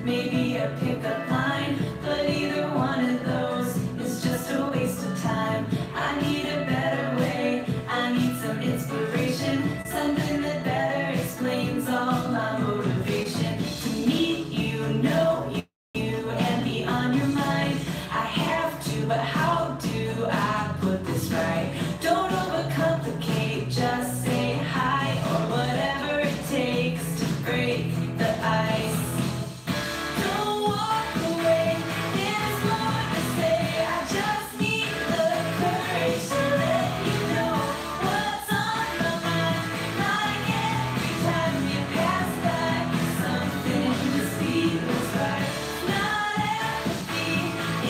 maybe a pickup line, but either one of those is just a waste of time. I need a better way, I need some inspiration, something that better explains all my motivation. To meet you, know you, and be on your mind. I have to, but how do I put this right? Don't overcomplicate, just say hi, or whatever it takes to break the ice. Don't walk away, there's more to say. I just need the courage to let you know what's on my mind. Like every time you pass by, something just feels right. Not empathy,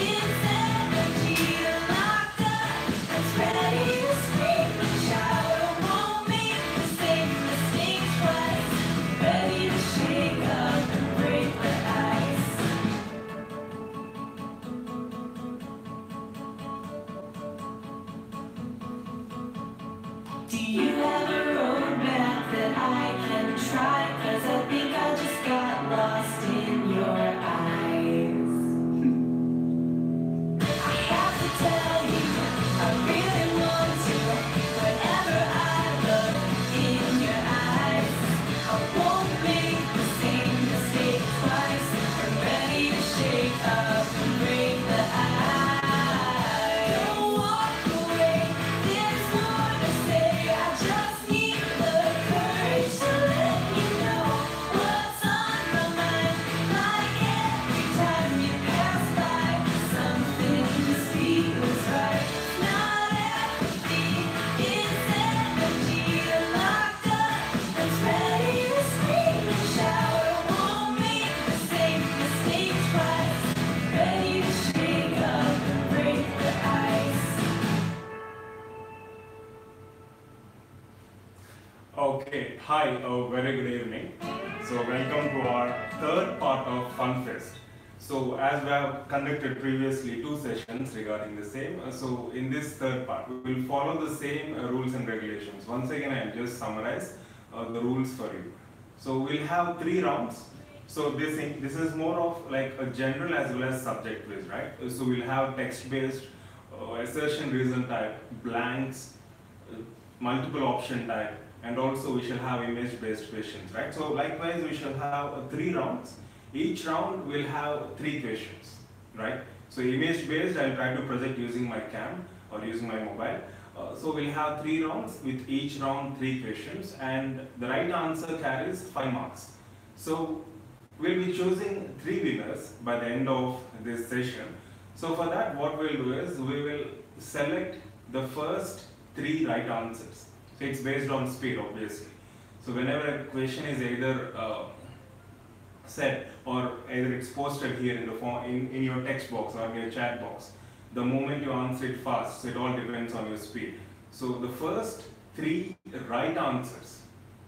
it's energy locked up, that's ready to scream and shout. I won't make the same mistake twice. Ready to shake up and break the ice. Do you have a roadmap that I can try? 'Cause I think I just got lost in your eyes. I have to tell you, I really want to. Whenever I look in your eyes, I won't make the same mistake twice. I'm ready to shake up and break the ice. Don't walk away, there's more to say. I just need the courage to let you know what's on my mind. Like every time you pass by, something just feels right. Not empathy, it's energy locked up, that's ready to scream and shout. I won't make the same mistake twice. Ready to shake up and break the ice. Okay, hi, very good evening. So welcome to our third part of FunFest. So as we have conducted previously 2 sessions regarding the same, so in this third part we will follow the same rules and regulations. Once again I will just summarize the rules for you. So we'll have 3 rounds. So this is more of like a general as well as subject based, right? So we'll have text based, assertion reason type, blanks, multiple option type, and also we shall have image based questions, right? So likewise we shall have 3 rounds. Each round will have 3 questions, right? So image based I'll try to project using my cam or using my mobile. So we'll have 3 rounds with each round 3 questions, and the right answer carries 5 marks. So we'll be choosing 3 winners by the end of this session. So for that what we'll do is we will select the first 3 right answers. So it's based on speed obviously. So whenever a question is either said or either it's posted here in the form in your text box or in your chat box, the moment you answer it fast, so it all depends on your speed. So the first 3 right answers,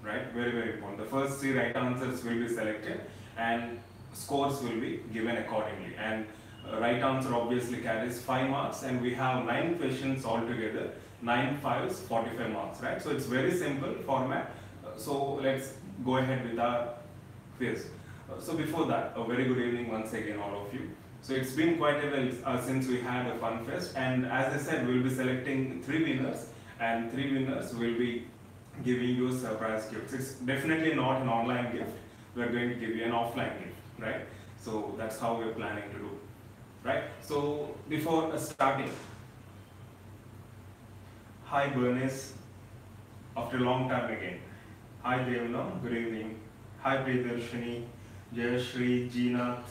right, very very important, the first 3 right answers will be selected and scores will be given accordingly. And right answer obviously carries 5 marks, and we have 9 questions altogether. 9 5s, 45 marks, right? So it's very simple format. So let's go ahead with our quiz. So before that, a very good evening once again all of you. So it's been quite a while since we had a FunFest, and as I said, we'll be selecting 3 winners, and 3 winners will be giving you surprise gifts. It's definitely not an online gift. We're going to give you an offline gift, right? So that's how we're planning to do, right? So before starting, hi Bernice, after a long time again. Hi Devna, good evening. Hi Priyadarshini, Jayashri, Jeenath,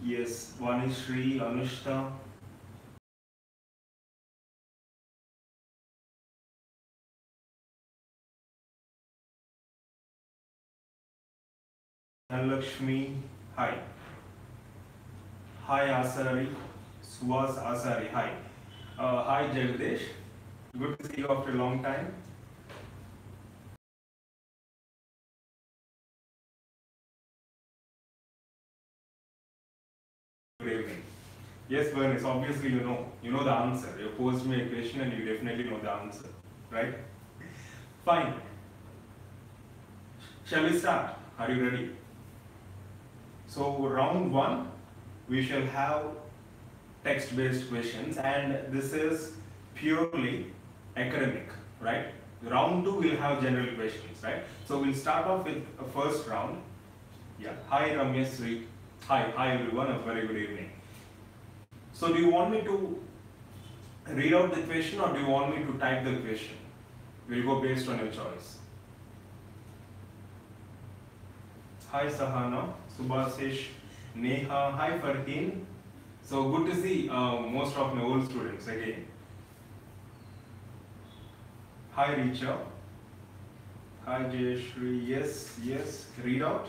yes, Vanishri, Anushka. Dhanlakshmi, hi. Hi Asari, Suhas Asari, hi. Hi Jagdish, good to see you after a long time. Good evening. Yes, Bernice, obviously you know the answer. You posed me a question and you definitely know the answer, right? Fine. Shall we start? Are you ready? So round 1, we shall have text-based questions, and this is purely academic, right? Round 2 will have general questions, right? So we'll start off with a first round. Yeah, hi Ramya Sri. Hi everyone, a very good evening. So do you want me to read out the question or do you want me to type the question? We'll go based on your choice. Hi Sahana, Subhasish, Neha, hi Farheen. So good to see most of my old students again. Hi Richa. Hi Jayashri. Yes, read out.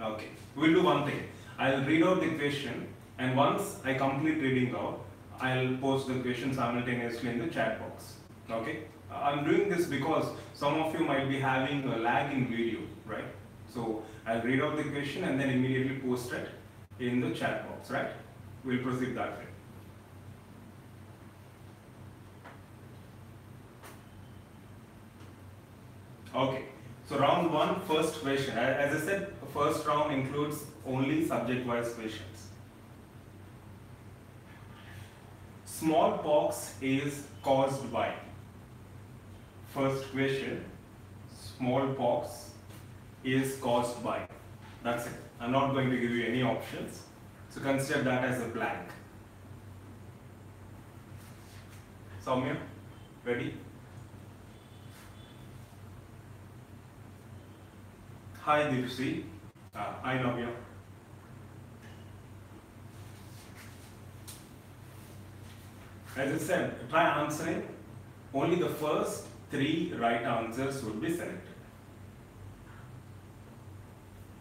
Okay, we'll do one thing. I'll read out the question, and once I complete reading out, I'll post the question simultaneously in the chat box. Okay? I'm doing this because some of you might be having a lag in video, right? So I'll read out the question and then immediately post it in the chat box, right? We'll proceed that way. Okay, so round 1, first question. As I said, first round includes only subject-wise questions. Smallpox is caused by. First question, smallpox is caused by. That's it. I'm not going to give you any options. So consider that as a blank. Soumya, ready? Hi Dipsi. Hi Navya. As I said, try answering. Only the first 3 right answers would be selected.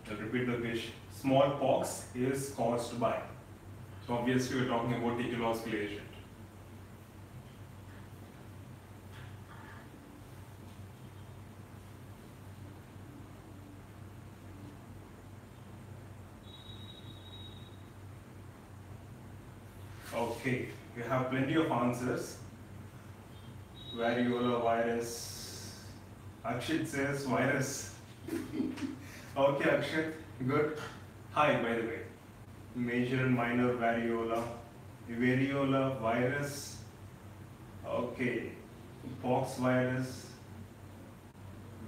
I'll repeat the question. Smallpox is caused by. So obviously we're talking about the ecological agent. Okay, we have plenty of answers. Variola virus. Akshit says virus. Okay, Akshit, good. Hi, by the way. Major and minor variola. Variola virus. Okay. Pox virus.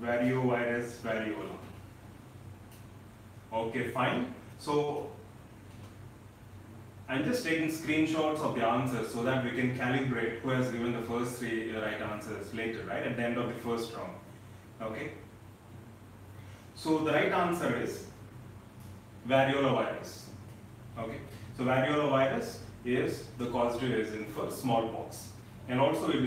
Variovirus, variola. Okay, fine. So I'm just taking screenshots of the answers so that we can calibrate who has given the first 3 right answers later, right, at the end of the first round. Okay. So the right answer is variola virus. Okay. So variola virus is the causative agent for smallpox. And also we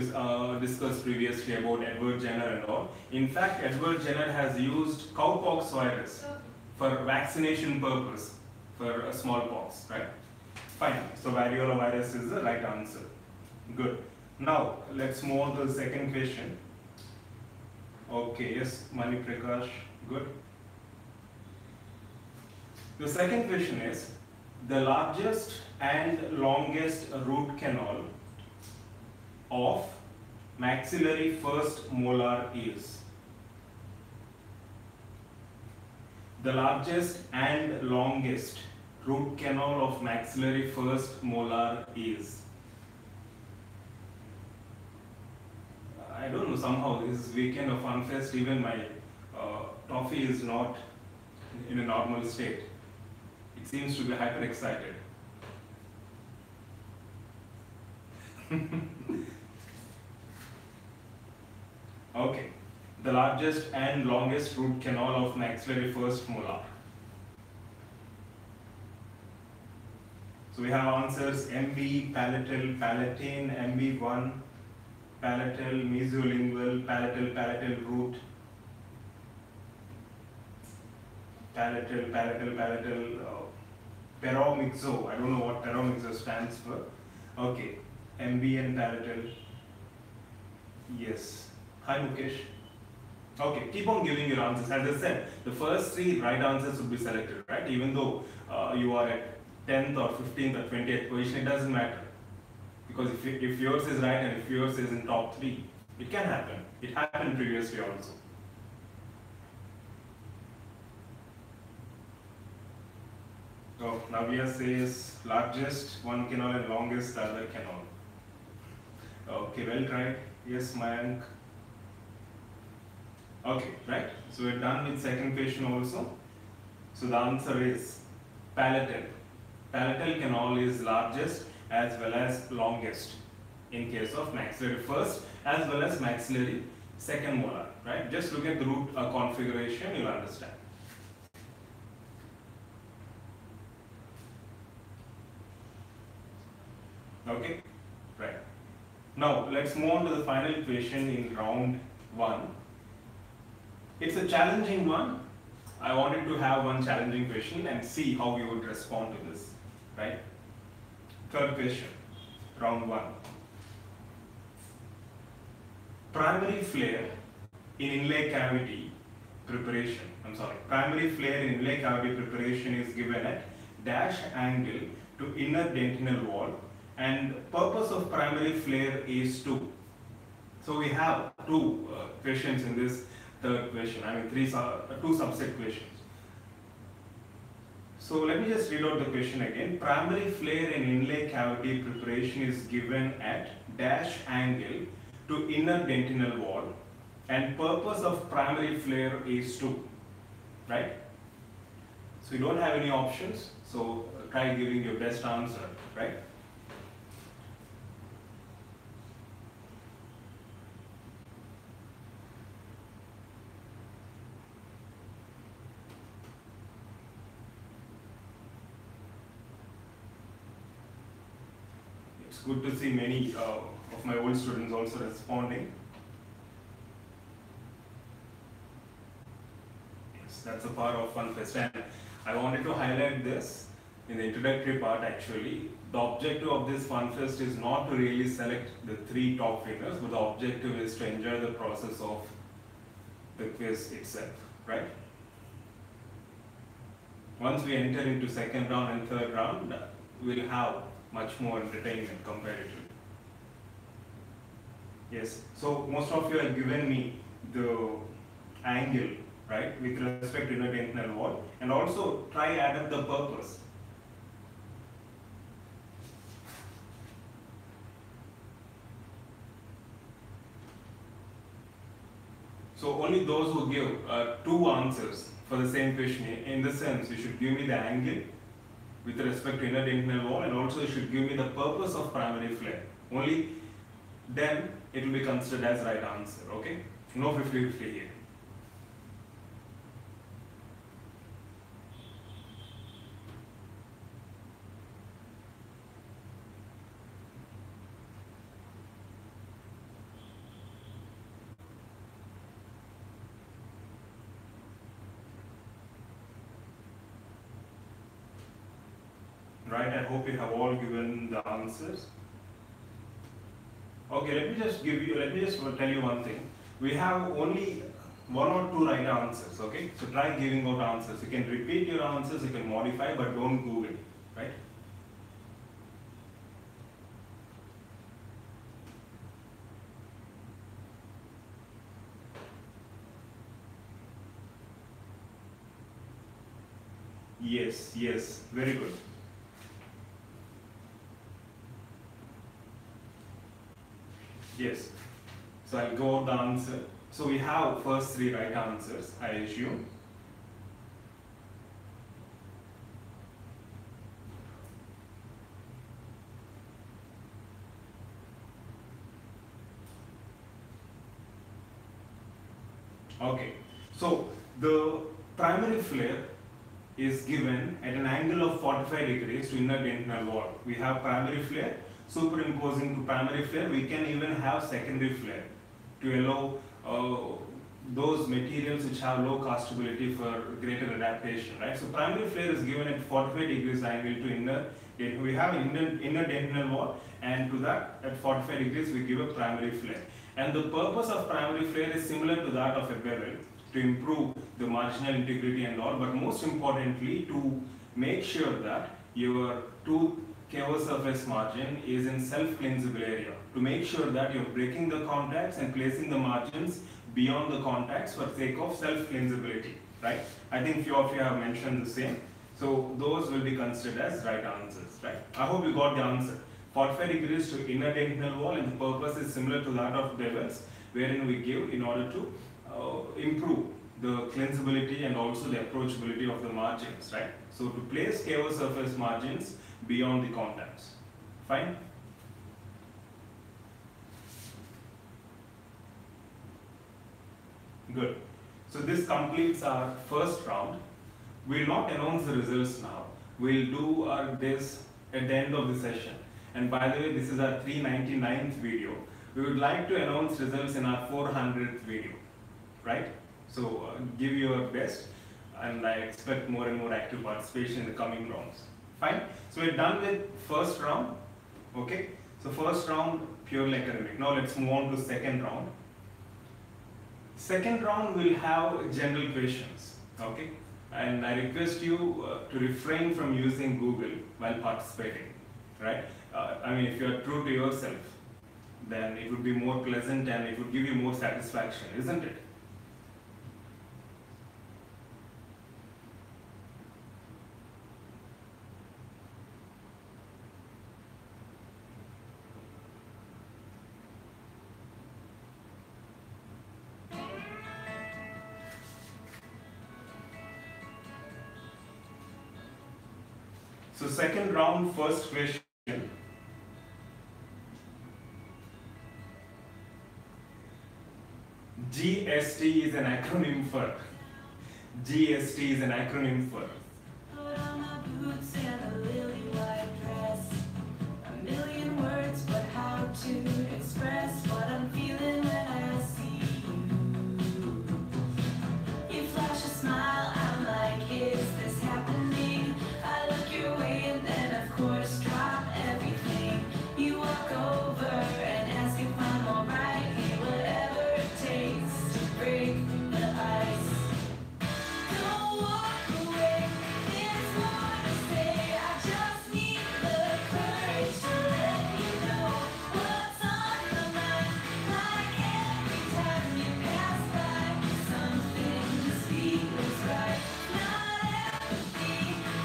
discussed previously about Edward Jenner and all. In fact, Edward Jenner has used cowpox virus for vaccination purpose for smallpox, right? Fine. So variola virus is the right answer. Good. Now let's move on to the second question. Okay, yes, Mani Prakash, good. The second question is, the largest and longest root canal of maxillary first molar is. The largest and longest root canal of maxillary first molar is. I don't know, somehow this weekend of FunFest, even my toffee is not in a normal state. It seems to be hyper excited. Okay, the largest and longest root canal of maxillary first molar. So we have answers MB, palatal, palatine, MB1, palatal, mesolingual, palatal root, palatal, peromixo. I don't know what peromixo stands for. Okay, MB and palatal. Yes. Hi Mukesh. Okay, keep on giving your answers. As I said, the first 3 right answers would be selected, right? Even though you are at 10th or 15th or 20th position, it doesn't matter. Because if yours is right and if yours is in top 3, it can happen. It happened previously also. Oh, Navya says largest one canal and longest the other canal. Okay, well tried. Yes, Mayank. Okay, right. So we're done with second question also. So the answer is palatal. Palatal canal is largest as well as longest in case of maxillary first as well as maxillary second molar, right? Just look at the root configuration, you'll understand. Okay, right. Now let's move on to the final question in round 1. It's a challenging one. I wanted to have one challenging question and see how you would respond to this, right? Third question, round 1. Primary flare in inlay cavity preparation, primary flare in inlay cavity preparation is given at dash angle to inner dentinal wall, and purpose of primary flare is to. So we have two questions in this third question, two subset questions. So let me just read out the question again. Primary flare in inlay cavity preparation is given at dash angle to inner dentinal wall, and purpose of primary flare is to, right? So you don't have any options, so try giving your best answer, right? It's good to see many of my old students also responding. Yes, that's a part of FunFest, and I wanted to highlight this in the introductory part actually. The objective of this FunFest is not to really select the 3 top winners, but the objective is to enjoy the process of the quiz itself, right? Once we enter into second round and third round, we'll have much more entertainment comparatively. Yes, so most of you have given me the angle, right, with respect to inner dentinal wall, and also try add up the purpose. So only those who give 2 answers for the same question, in the sense you should give me the angle with respect to inner dentinal wall, and also you should give me the purpose of primary flare. Only then it will be considered as right answer, okay? No 50-50 here. Right, I hope you have all given the answers. Okay, let me just tell you one thing. We have only 1 or 2 right answers, okay? So try giving out answers. You can repeat your answers, you can modify, but don't Google, right? Yes, very good. Yes, so I'll go over the answer. So we have first 3 right answers, I assume. Okay, so the primary flare is given at an angle of 45 degrees to inner dentinal wall. We have primary flare. Superimposing to primary flare, we can even have secondary flare to allow those materials which have low castability for greater adaptation, right? So primary flare is given at 45 degrees angle to inner. We have inner dentinal wall, and to that at 45 degrees we give a primary flare. And the purpose of primary flare is similar to that of a bevel, to improve the marginal integrity and all, but most importantly to make sure that your tooth cavus surface margin is in self-cleansible area, to make sure that you're breaking the contacts and placing the margins beyond the contacts for sake of self-cleansibility, right? I think few of you have mentioned the same. So those will be considered as right answers, right? I hope you got the answer. 45 degrees to inner dentinal wall, and the purpose is similar to that of Bevel's, wherein we give in order to improve the cleansability and also the approachability of the margins, right? So to place cavo surface margins beyond the contacts. Fine? Good. So this completes our first round. We'll not announce the results now. We'll do this at the end of the session. And by the way, this is our 399th video. We would like to announce results in our 400th video, right? So give your best, and I expect more and more active participation in the coming rounds. Fine? So we're done with first round, okay? So first round, purely academic. Now let's move on to second round. Second round will have general questions, okay? And I request you to refrain from using Google while participating, right? I mean, if you are true to yourself, then it would be more pleasant and it would give you more satisfaction, isn't it? So second round, first question. GST is an acronym for. GST is an acronym for. Put on my boots and a lily white dress. A million words, but how to express what I'm feeling when I see you. You flash a smile, I'm like, is this happening? I look your way and then of course drop everything. You walk over and ask if I'm alright. Whatever it takes to break the ice. Don't walk away, there's more to say. I just need the courage to let you know what's on my mind. Like every time you pass by, something just feels right. Not empathy,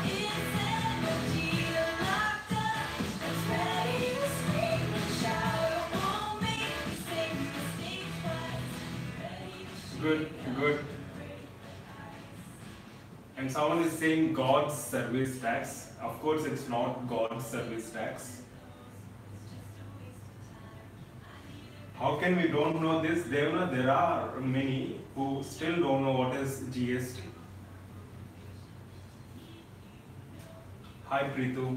it's energy locked up that's ready to scream and shout. It won't make me sing the stage twice. Ready to Good, good. And someone is saying God's service tax. Of course, it's not God's service tax. How can we don't know this? There are many who still don't know what is GST. Hi Preetu.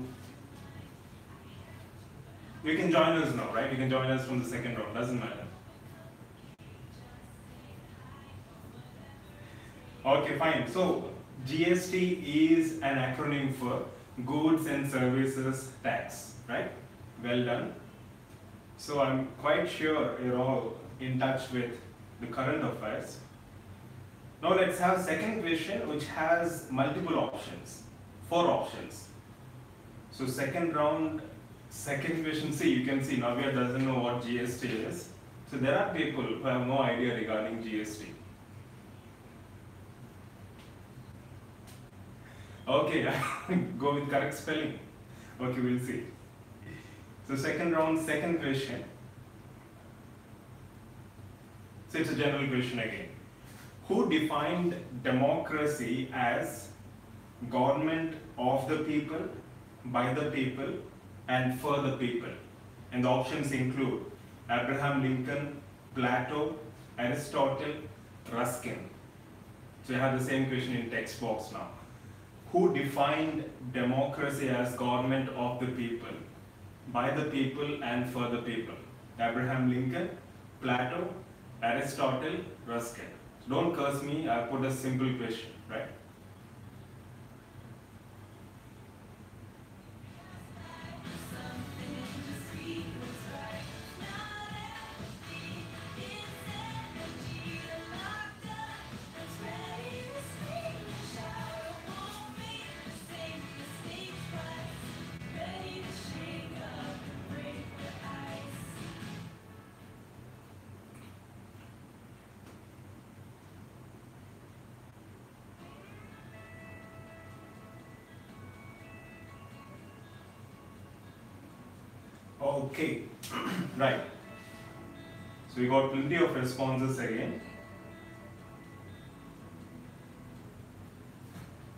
You can join us now, right? You can join us from the second round, doesn't matter. Okay, fine. So GST is an acronym for Goods and Services Tax, right? Well done. So I'm quite sure you're all in touch with the current affairs. Now let's have second question, which has multiple options, 4 options. So second round, second question, see, you can see Navya doesn't know what GST is. So there are people who have no idea regarding GST. Okay, go with correct spelling. Okay, we'll see. So second round, second question. So it's a general question again. Who defined democracy as government of the people, by the people, and for the people? And the options include Abraham Lincoln, Plato, Aristotle, Ruskin. So you have the same question in text box now. Who defined democracy as government of the people, by the people and for the people? Abraham Lincoln, Plato, Aristotle, Ruskin. So don't curse me, I put a simple question, right? Okay, right. So we got plenty of responses again.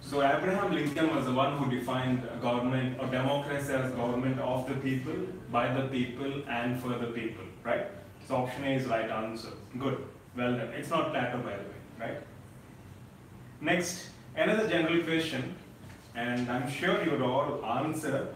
So Abraham Lincoln was the one who defined a government or democracy as government of the people, by the people, and for the people, right? So option A is right answer. Good, well done. It's not Plato, by the way, right? Next, another general question, and I'm sure you would all answer.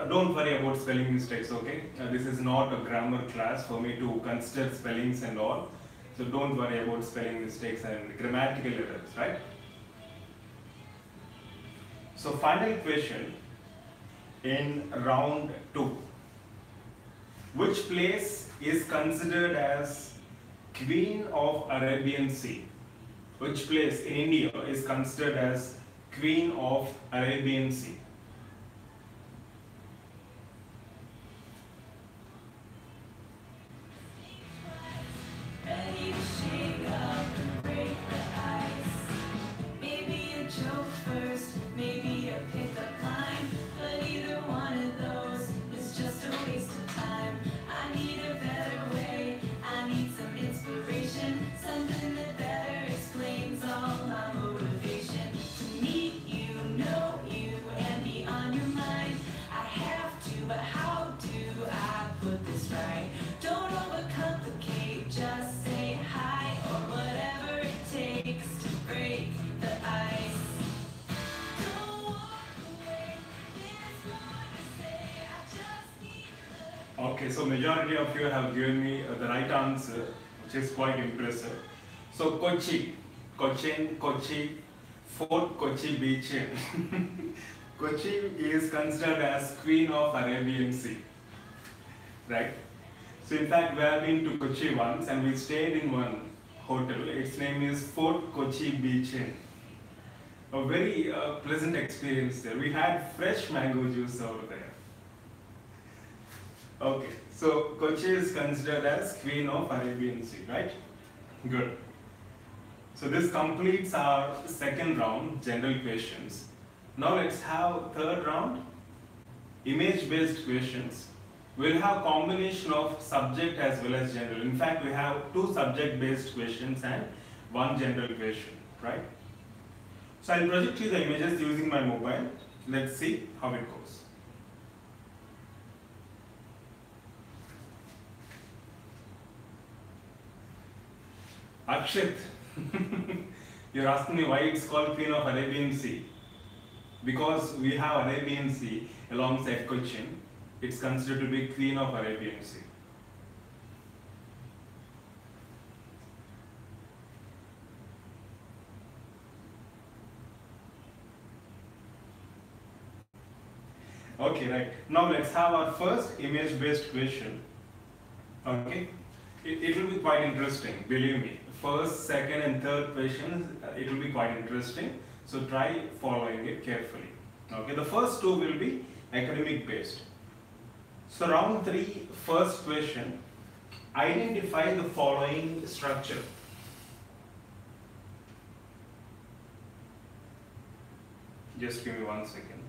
Don't worry about spelling mistakes, okay? This is not a grammar class for me to consider spellings and all. So don't worry about spelling mistakes and grammatical errors, right? So final question in round 2. Which place is considered as Queen of Arabian Sea? Which place in India is considered as Queen of Arabian Sea? Ready to shake up and break the ice. Maybe a joke first, maybe a pickup line. But either one of those is just a waste of time. I need a better way, I need some inspiration. Something that better explains all my motivation. To meet you, know you, and be on your mind. I have to, but how do I put this right? Don't overcomplicate, just say hi or whatever it takes to break the ice. Don't walk away, there's more to say, I just need the... Okay, so majority of you have given me the right answer, which is quite impressive. So Kochi, Cochin, Kochi, Fort Kochi Beach. Kochi is considered as Queen of Arabian Sea, right? So in fact, we have been to Kochi once and we stayed in one hotel. Its name is Fort Kochi Beach Inn. A very pleasant experience there. We had fresh mango juice over there. Okay, so Kochi is considered as Queen of Arabian Sea, right? Good. So this completes our second round, general questions. Now let's have third round, image-based questions. We'll have combination of subject as well as general. In fact, we have 2 subject-based questions and 1 general question, right? So I'll project you the images using my mobile. Let's see how it goes. Akshit, you're asking me why it's called Queen of Arabian Sea. Because we have Arabian Sea alongside Cochin, it's considered to be Queen of Arabian Sea. Okay, right. Now let's have our first image-based question. Okay, it will be quite interesting, believe me. First, second and third questions, it will be quite interesting. So try following it carefully. Okay, the first 2 will be academic based. So round 3, first question, identify the following structure. Just give me 1 second.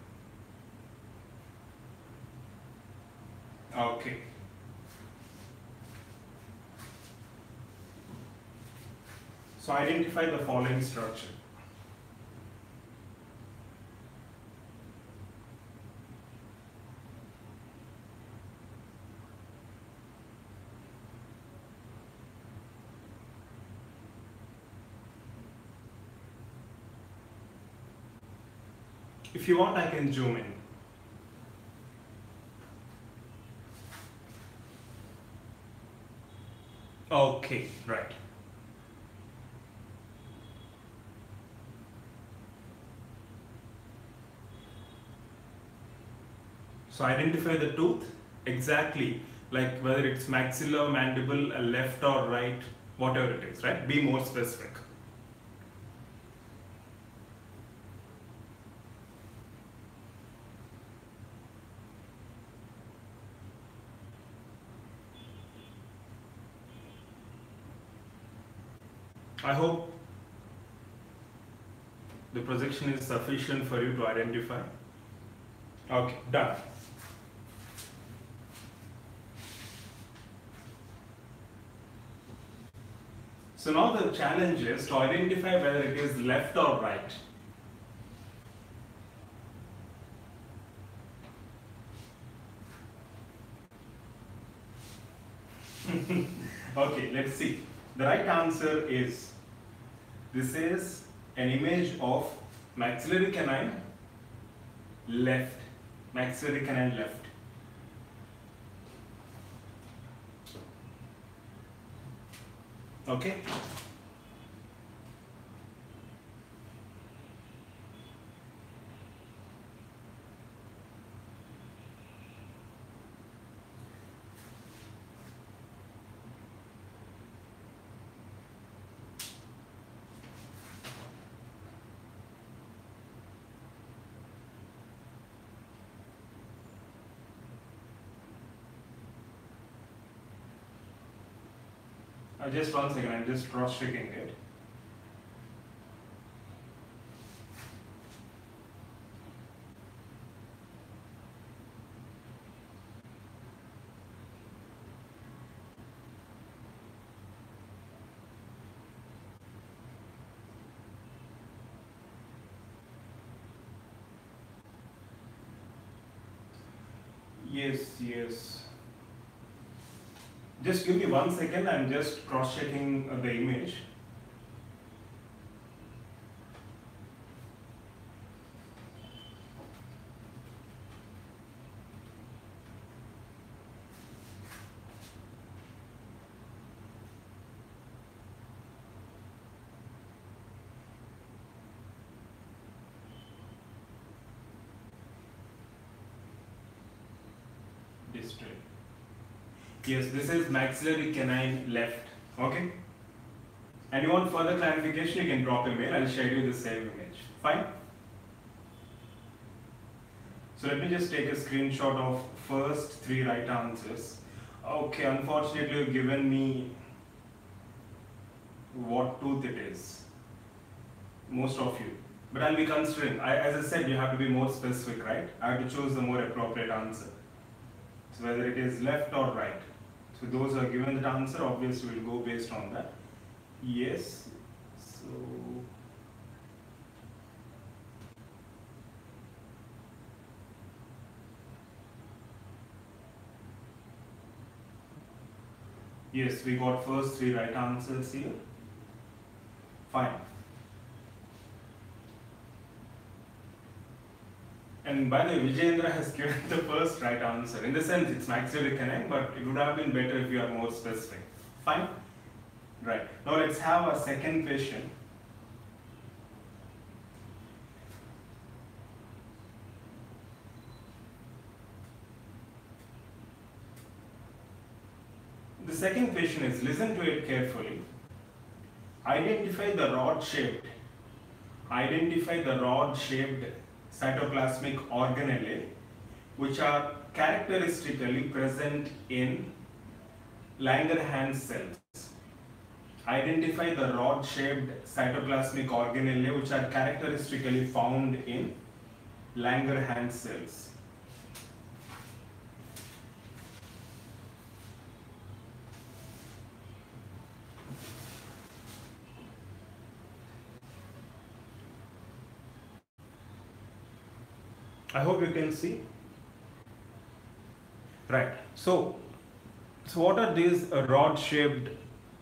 Okay. So identify the following structure. If you want, I can zoom in. Okay, right. So identify the tooth exactly, like whether it's maxilla, mandible, left or right, whatever it is, right? Be more specific. I hope the projection is sufficient for you to identify. Okay, done. So now the challenge is to identify whether it is left or right. Okay, let's see. The right answer is, this is an image of maxillary canine left. Maxillary canine left. Okay. Just 1 second, I'm just cross-checking it. Yes. Just give me 1 second, I'm just cross-checking the image. District. Yes, this is maxillary canine left. Okay? And you want further clarification, you can drop a mail, I'll share you the same image. Fine? So let me just take a screenshot of first 3 right answers. Okay, unfortunately you've given me what tooth it is. Most of you. But I'll be considering, as I said, you have to be more specific, right? I have to choose the more appropriate answer. So whether it is left or right. So those who are given that answer, obviously will go based on that. Yes. So yes, we got first 3 right answers here. Fine. And by the way, Vijayendra has given the first right answer. In the sense, it's maxillary canine, but it would have been better if you are more specific. Fine? Right. Now let's have our second question. The second question is, listen to it carefully. Identify the rod-shaped cytoplasmic organelle which are characteristically present in Langerhans cells. Identify the rod-shaped cytoplasmic organelle which are characteristically found in Langerhans cells. I hope you can see. Right. So what are these rod-shaped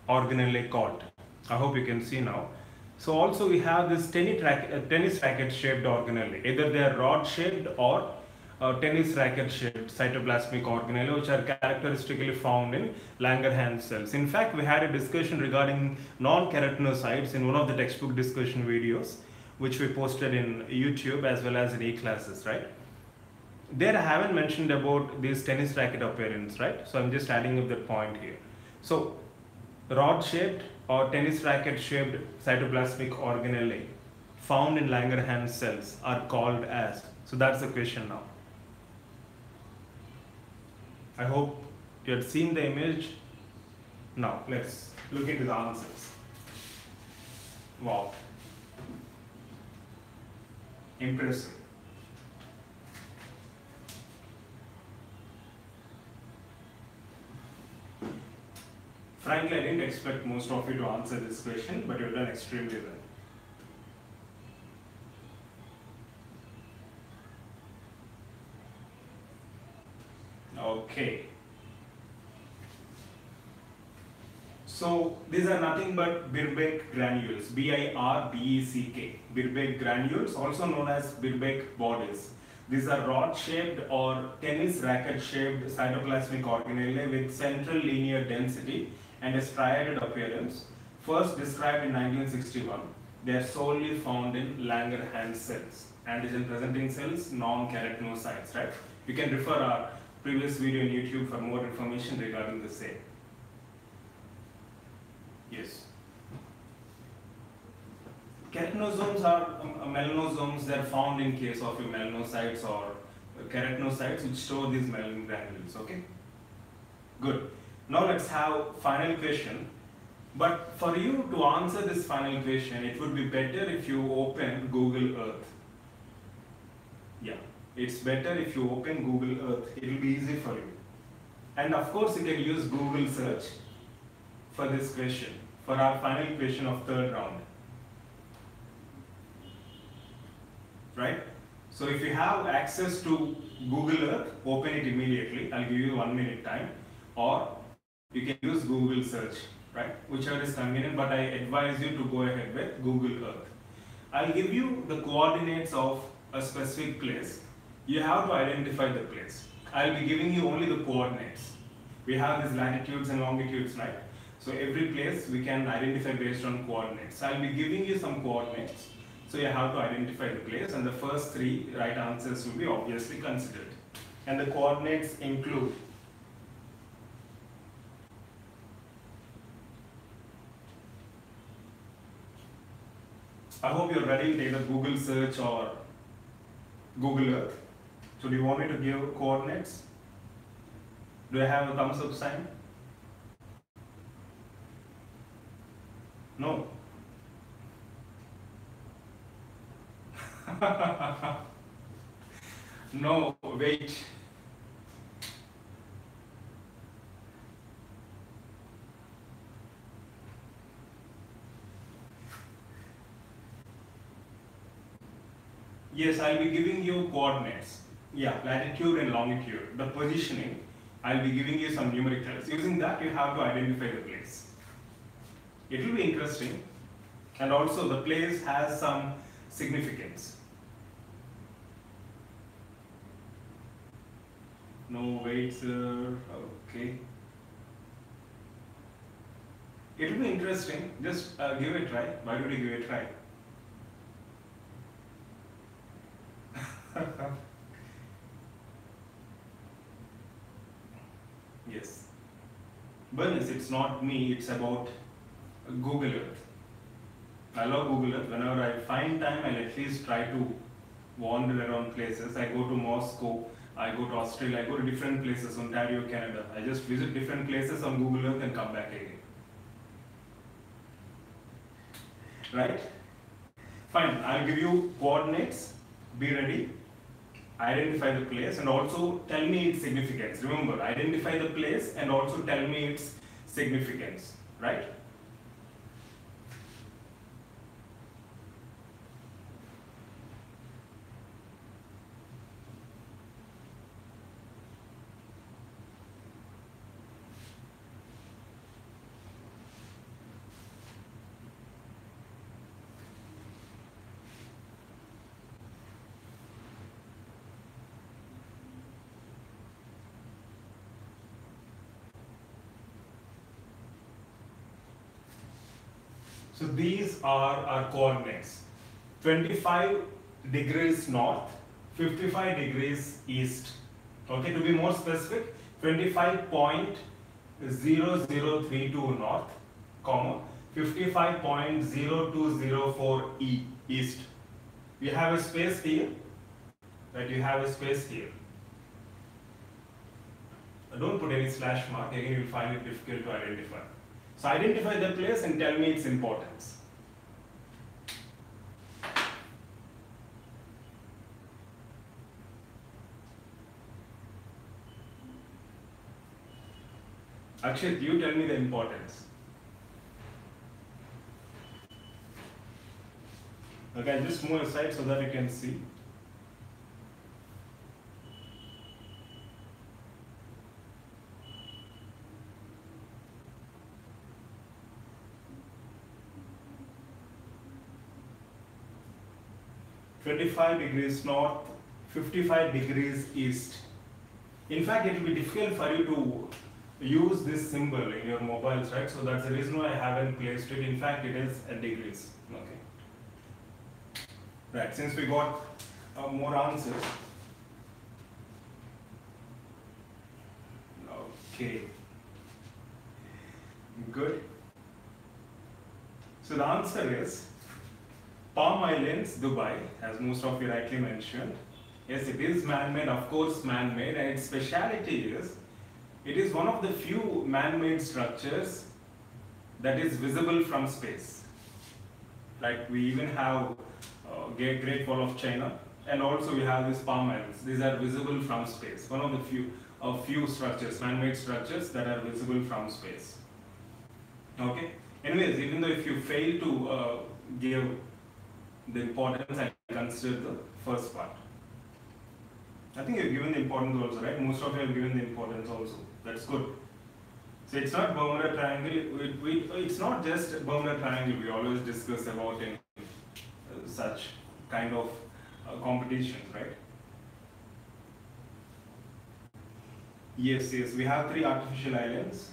organelle called? I hope you can see now. So also we have this tennis racket-shaped organelle. Either they are rod-shaped or tennis racket-shaped cytoplasmic organelle, which are characteristically found in Langerhans cells. In fact, we had a discussion regarding non-keratinocytes in one of the textbook discussion videos, which we posted in YouTube as well as in e-classes, right? There I haven't mentioned about this tennis racket appearance, right? So I'm just adding up that point here. So rod-shaped or tennis racket-shaped cytoplasmic organelle found in Langerhans cells are called as. So that's the question now. I hope you had seen the image. Now let's look into the answers. Wow. Impressive. Frankly, I didn't expect most of you to answer this question, but you've done extremely well. Okay. So these are nothing but Birbeck granules, B-I-R-B-E-C-K. Birbeck granules, also known as Birbeck bodies. These are rod-shaped or tennis racket-shaped cytoplasmic organelle with central linear density and a striated appearance. First described in 1961, they are solely found in Langerhans cells, antigen-presenting cells, non-keratinocytes, right? You can refer our previous video on YouTube for more information regarding the same. Yes. Keratinosomes are melanosomes. They are found in case of your melanocytes or keratinocytes which store these melanin granules. Okay. Good. Now let's have final question. But for you to answer this final question, it would be better if you open Google Earth. Yeah, it's better if you open Google Earth. It will be easy for you. And of course, you can use Google search for this question, for our final question of third round. Right? So if you have access to Google Earth, open it immediately. I'll give you 1 minute time. Or you can use Google search, right? Whichever is convenient, but I advise you to go ahead with Google Earth. I'll give you the coordinates of a specific place. You have to identify the place. I'll be giving you only the coordinates. We have these latitudes and longitudes, right? So every place we can identify based on coordinates. I'll be giving you some coordinates. So you have to identify the place, and the first 3 right answers will be obviously considered. And the coordinates include I hope you're ready with either Google search or Google Earth. So do you want me to give coordinates? Do I have a thumbs up sign? No. No, wait. Yes, I'll be giving you coordinates. Yeah, latitude and longitude. The positioning, I'll be giving you some numericals. Using that, you have to identify the place. It will be interesting. And also, the place has some significance. No, wait, sir. Okay. It will be interesting. Just give it a try. Why don't you give it a try? Yes. Bernice, it's not me, it's about Google Earth. I love Google Earth. Whenever I find time, I'll at least try to wander around places. I go to Moscow, I go to Australia, I go to different places, Ontario, Canada. I just visit different places on Google Earth and come back again. Right? Fine, I'll give you coordinates. Be ready. Identify the place and also tell me its significance. Remember, identify the place and also tell me its significance. Right? So these are our coordinates. 25 degrees north, 55 degrees east. Okay, to be more specific, 25.0032 north, comma, 55.0204 east. You have a space here, right? You have a space here. Don't put any slash mark, again you will find it difficult to identify. So identify the place and tell me its importance. Akshay, you tell me the importance. Okay, just move aside so that you can see. (25 degrees north, 55 degrees east). In fact, it will be difficult for you to use this symbol in your mobiles, right? So that's the reason why I haven't placed it. In fact, it is a degrees. Okay. Right. Since we got more answers. Okay. Good. So the answer is Palm Islands, Dubai, as most of you rightly mentioned. Yes, it is man-made, of course man-made, and its speciality is it is one of the few man-made structures that is visible from space. Like we even have Great Wall of China, and also we have these Palm Islands. These are visible from space. One of the few structures, man-made structures that are visible from space. Okay. Anyways, even though if you fail to give the importance, I consider the first part. I think you've given the importance also, right? Most of you have given the importance also. That's good. So it's not Bermuda Triangle. It's not just Bermuda Triangle. We always discuss about in such kind of competitions, right? Yes, we have 3 artificial islands.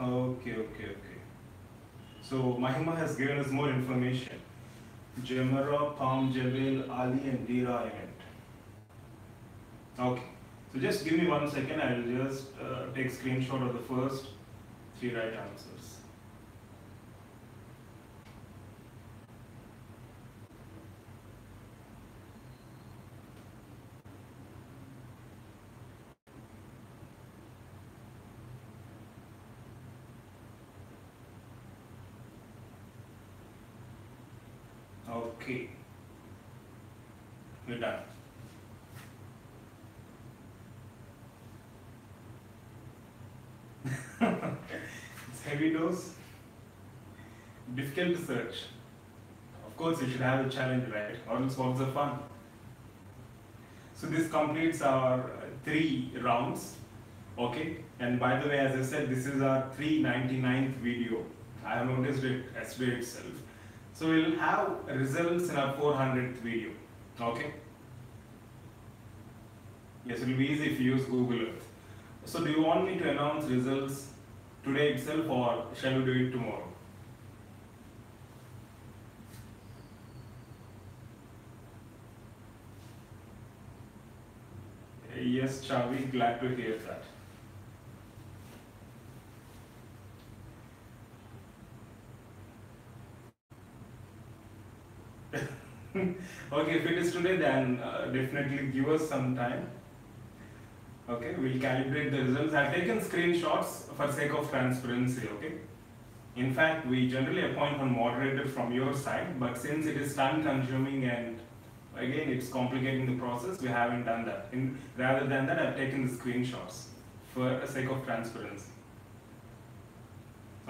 Okay. So Mahima has given us more information. Jumeirah, Palm Jebel, Ali and Deira Island. Okay. So just give me 1 second. I will just take screenshot of the first 3 right answers. Okay, we're done. It's heavy dose, difficult to search. Of course, you should have a challenge, right? Or else what's the fun? So this completes our 3 rounds. Okay, and by the way, as I said, this is our 399th video. I have noticed it yesterday itself. So we'll have results in our 400th video. Okay. Yes, it will be easy if you use Google Earth. So do you want me to announce results today itself, or shall we do it tomorrow? Yes, Chavi, glad to hear that. Okay, if it is today, then definitely give us some time. Okay, we'll calibrate the results. I've taken screenshots for sake of transparency. Okay. In fact, we generally appoint one moderator from your side, but since it is time consuming and again it's complicating the process, we haven't done that. Rather than that, I've taken the screenshots for the sake of transparency.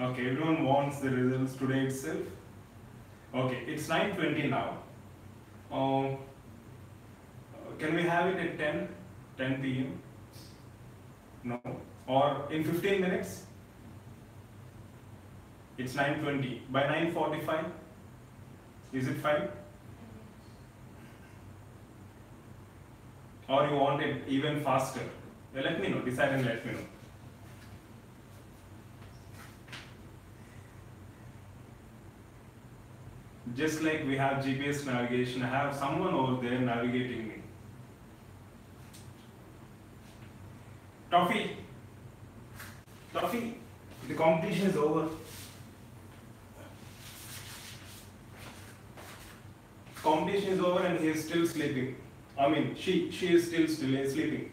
Okay, everyone wants the results today itself. Okay, it's 9:20 now. Can we have it at 10 p.m.? No. Or in 15 minutes? It's 9:20. By 9:45? Is it fine? Or you want it even faster? Let me know. Decide and let me know. Just like we have GPS navigation, I have someone over there navigating me. Toffee, the competition is over. Competition is over and he is still sleeping. I mean, she is still sleeping.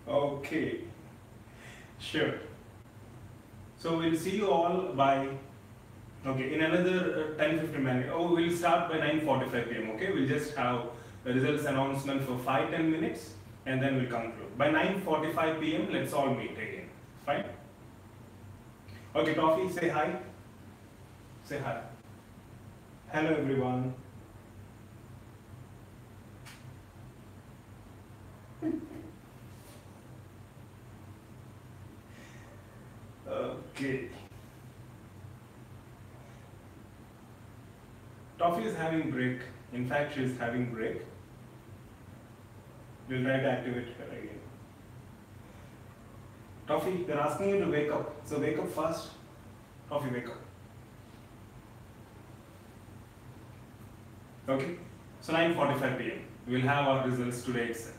Okay, sure. So we'll see you all by, okay, in another 10-15 minutes. Oh, we'll start by 9:45 p.m. Okay, we'll just have the results announcement for 5-10 minutes and then we'll conclude. By 9:45 p.m. let's all meet again. Fine? Okay, Toffee, say hi. Say hi. Hello everyone. Okay. Toffee is having break. In fact, she is having break. We'll try to activate her again. Toffee, they're asking you to wake up. So wake up fast. Toffee, wake up. Okay. So 9:45 p.m. We'll have our results today itself.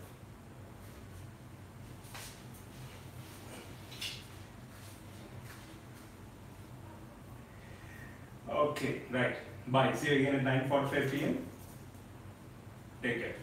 Okay, right. Bye. See you again at 9:45 p.m. Take care.